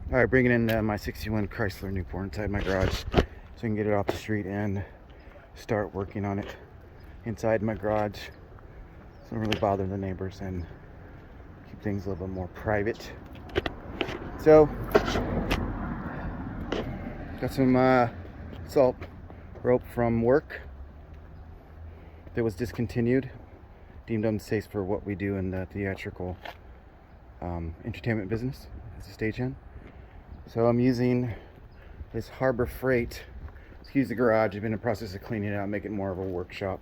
All right, bringing in my 61 Chrysler Newport inside my garage so I can get it off the street and start working on it inside my garage. So don't really bother the neighbors and keep things a little bit more private. So, got some salt rope from work that was discontinued, deemed unsafe for what we do in the theatrical entertainment business as a stagehand. So I'm using this Habor Freight. Excuse the garage, I've been in the process of cleaning it out, make it more of a workshop.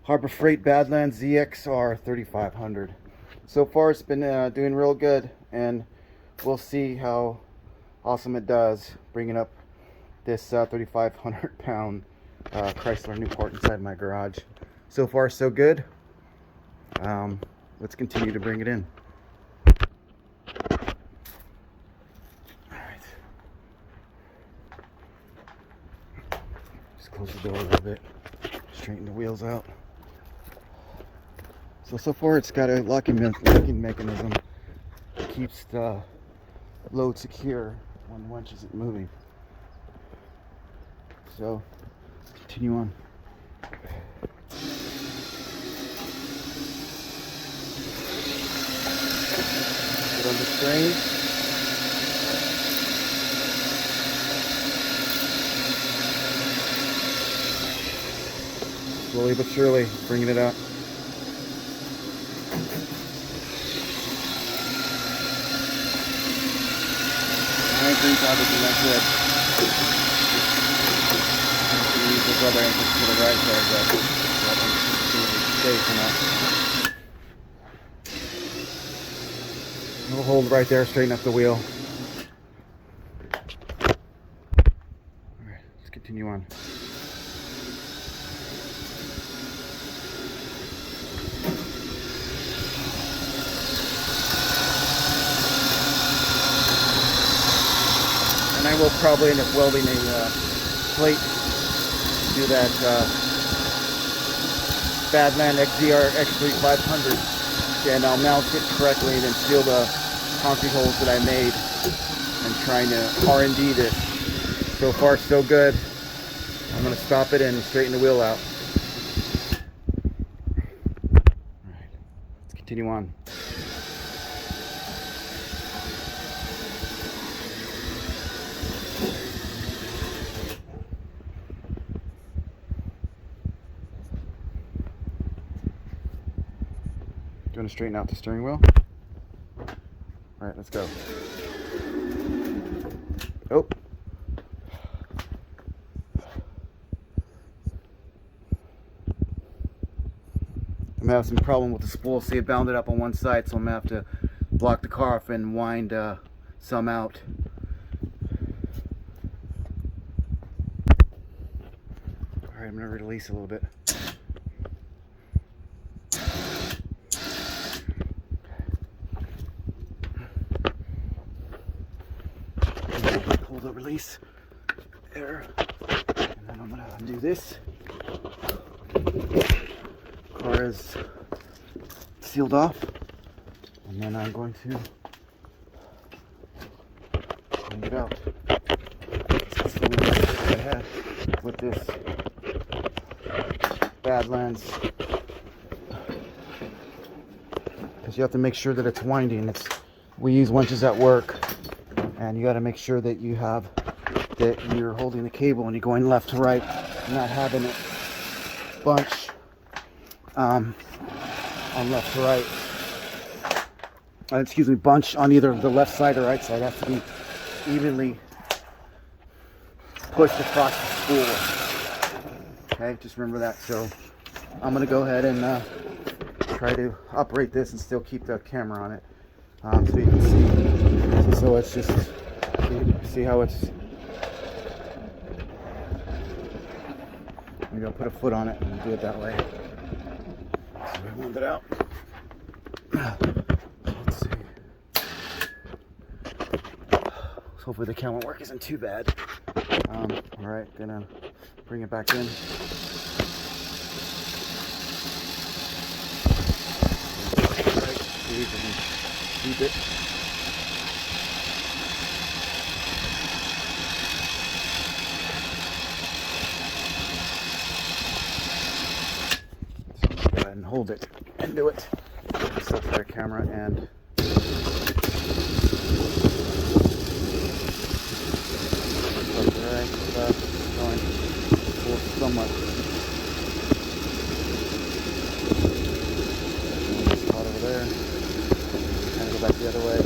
Habor Freight Badlands ZXR 3500. So far it's been doing real good, and we'll see how awesome it does bringing up this 3,500 pound Chrysler Newport inside my garage. So far so good. Let's continue to bring it in. Alright. Just close the door a little bit. Straighten the wheels out. So far it's got a locking mechanism that keeps the load secure when the winch isn't moving. So continue on. Get on the strain. Slowly but surely bringing it up. Obviously not good. Use this other entrance to the right there, but safe enough. We'll hold right there, straighten up the wheel. Alright, let's continue on. And I will probably end up welding a plate to that Badlands ZXR X3500, and I'll mount it correctly and then seal the concrete holes that I made and trying to R&D this. So far so good. I'm going to stop it and straighten the wheel out. Alright, let's continue on. Do you want to straighten out the steering wheel? Alright, let's go. Oh. I'm having some problem with the spool. See, it bounded up on one side, so I'm going to have to block the car off and wind some out. Alright, I'm going to release a little bit. Pull the release there, and then I'm going to undo this. Car is sealed off, and then I'm going to bring it out. That's the one I had with this Badlands, because you have to make sure that it's winding. We use winches at work, and you got to make sure that you're holding the cable and you're going left to right, not having it bunch on left to right. Excuse me, bunch on either the left side or right side. It has to be evenly pushed across the spool. Okay, just remember that. So I'm gonna go ahead and try to operate this and still keep the camera on it, so you can see. So it's just see how it's. Maybe I'll put a foot on it and do it that way. So we wound it out. Let's see. So hopefully the camera work isn't too bad. Alright, gonna bring it back in. See if we can keep it. hold it into it. Set their camera and going somewhat. Spot over there. Kind of go back the other way.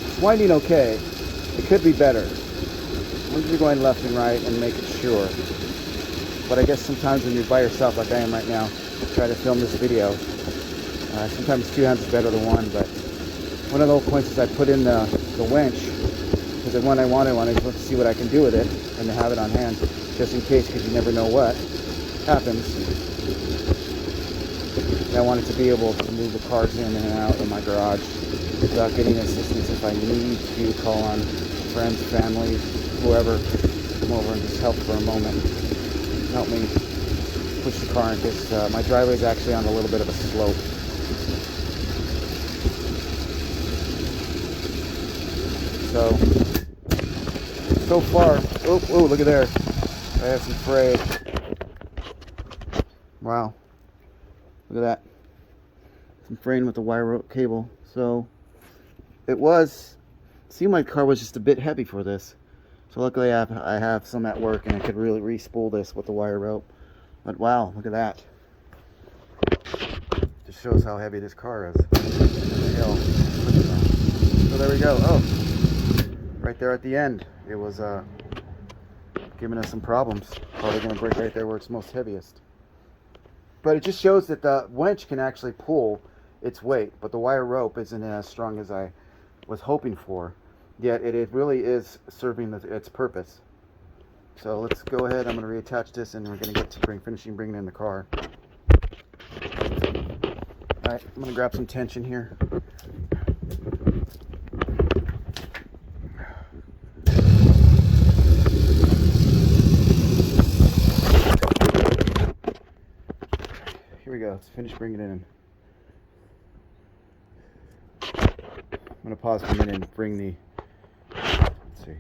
It's winding okay. It could be better. Once you're going left and right and make it sure. But I guess sometimes when you're by yourself, like I am right now, try to film this video. Sometimes 2 hands is better than one, but one of the whole points is I put in the winch, because the one I wanted to see what I can do with it, and to have it on hand, just in case, because you never know what happens. And I wanted to be able to move the cars in and out of my garage without getting assistance if I need to call on friends, family, whoever, come over and just help for a moment. Help me push the car in, because my driveway is actually on a little bit of a slope. So far, oh, look at there. I have some fray. Wow. Look at that. Some fraying with the wire rope cable. So, seemed like the car was just a bit heavy for this. So luckily I have some at work and I could really re-spool this with the wire rope. But wow, look at that. Just shows how heavy this car is. So there we go. Oh, right there at the end. It was giving us some problems. Probably going to break right there where it's most heaviest. But it just shows that the winch can actually pull its weight, but the wire rope isn't as strong as I was hoping for. Yet it really is serving its purpose. So let's go ahead. I'm going to reattach this, and we're going to get to finishing bringing in the car. Alright, I'm going to grab some tension here. Here we go. Let's finish bringing it in. I'm going to pause for a minute and bring the... Let's see.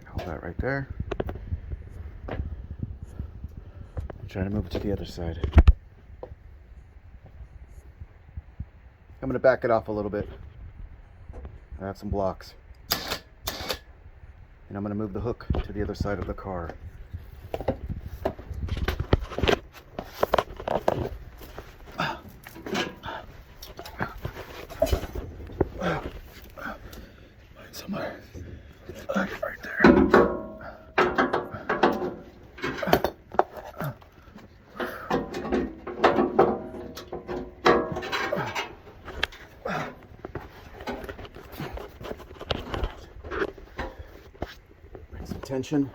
Hold that right there. I'm trying to move it to the other side. I'm going to back it off a little bit. I have some blocks. And I'm going to move the hook to the other side of the car. Somewhere. Right there. Bring some tension.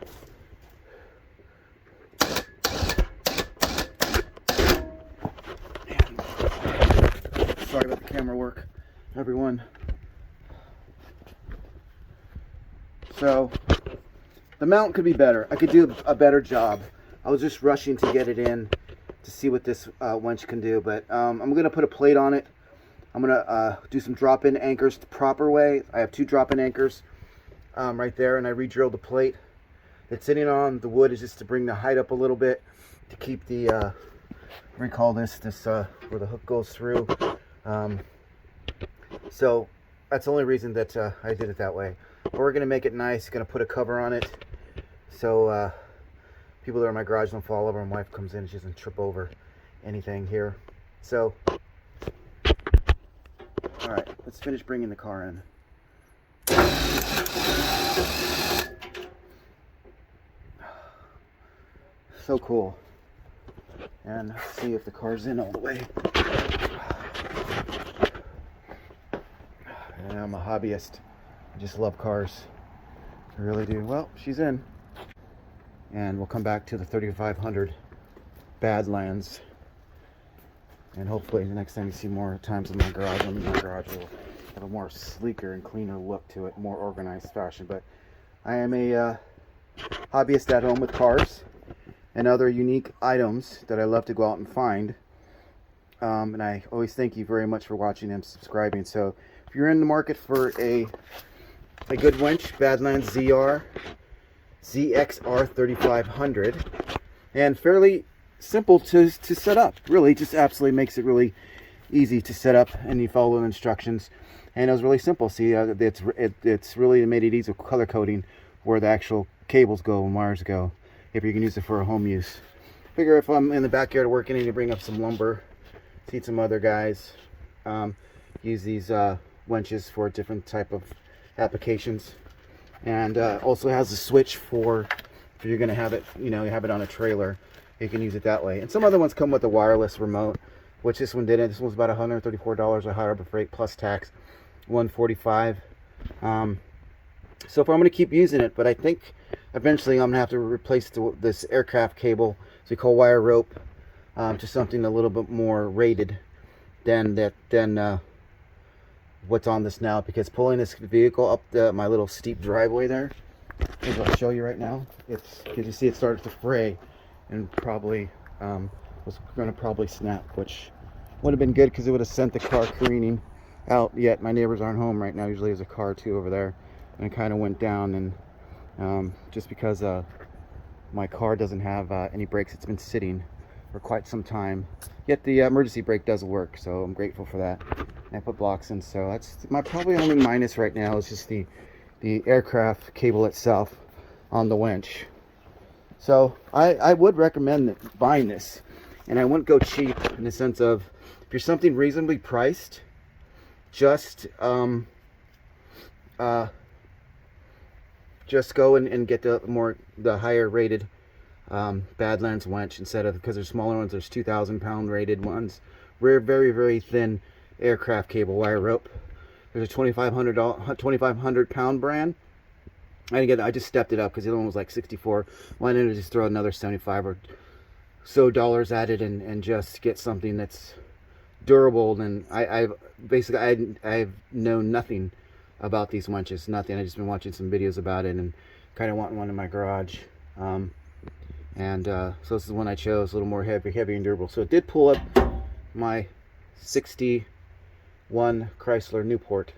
And sorry about the camera work, everyone. So, the mount could be better. I could do a better job. I was just rushing to get it in to see what this winch can do, but I'm going to put a plate on it. I'm going to do some drop-in anchors the proper way. I have 2 drop-in anchors right there, and I re-drilled the plate. It's sitting on the wood is just to bring the height up a little bit, to keep the, recall this where the hook goes through. So, that's the only reason that I did it that way. But we're going to make it nice. Going to put a cover on it so people that are in my garage don't fall over. My wife comes in and she doesn't trip over anything here. So, alright, let's finish bringing the car in. So cool. And let's see if the car's in all the way. And I'm a hobbyist. I just love cars. I really do. Well, she's in. And we'll come back to the 3500 Badlands. And hopefully the next time you see more times in my garage will have a more sleeker and cleaner look to it, more organized fashion. But I am a hobbyist at home with cars and other unique items that I love to go out and find. And I always thank you very much for watching and subscribing. So if you're in the market for a a good winch, Badlands ZXR 3500, and fairly simple to set up. Really, just absolutely makes it really easy to set up, and you follow the instructions. And it was really simple. See, it's really made it easy with color coding where the actual cables go and wires go, if you can use it for a home use. Figure if I'm in the backyard working and you bring up some lumber, see some other guys use these winches for different type of applications. And also has a switch for if you're gonna have it, you know, you have it on a trailer, you can use it that way. And some other ones come with a wireless remote, which this one didn't. This one was about $134 a Habor freight plus tax, $145. So if I'm gonna keep using it, but I think eventually I'm gonna have to replace this aircraft cable, so we call wire rope, to something a little bit more rated than what's on this now, because pulling this vehicle up my little steep driveway there, as I'll show you right now, it's, you see it started to fray and probably was going to probably snap, which would have been good because it would have sent the car careening out. Yet my neighbors aren't home right now. Usually there's a car or two over there, and it kind of went down. And just because my car doesn't have any brakes, it's been sitting for quite some time, yet the emergency brake does work, so I'm grateful for that. And I put blocks in, so that's my probably only minus right now is just the aircraft cable itself on the winch. So I would recommend buying this, and I wouldn't go cheap in the sense of, if you're something reasonably priced, just go and get the higher rated Badlands winch instead of, because there's smaller ones, there's 2,000 pound rated ones, very very thin aircraft cable wire rope. There's a 2,500 pound brand. I just stepped it up because the other one was like 64. Why didn't I just throw another 75 or so dollars at it and just get something that's durable? And I've known nothing about these winches, nothing. I've just been watching some videos about it and kind of wanting one in my garage. So this is the one I chose, a little more heavy and durable. So it did pull up my 61 Chrysler Newport,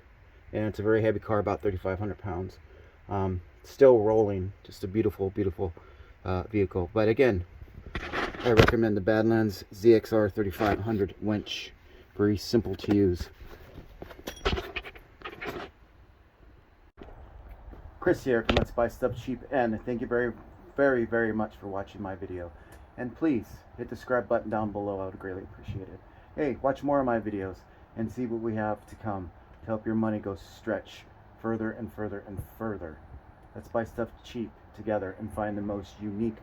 and it's a very heavy car, about 3,500 pounds. Still rolling, just a beautiful vehicle. But again, I recommend the Badlands ZXR 3500 winch. Very simple to use. Chris here from Let's Buy Stuff Cheap, and thank you very much for watching my video. And please hit the subscribe button down below. I would greatly appreciate it. Hey, watch more of my videos and see what we have to come to help your money go stretch further and further and further. Let's buy stuff cheap together and find the most unique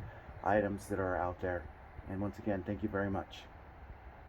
items that are out there. And once again, thank you very much.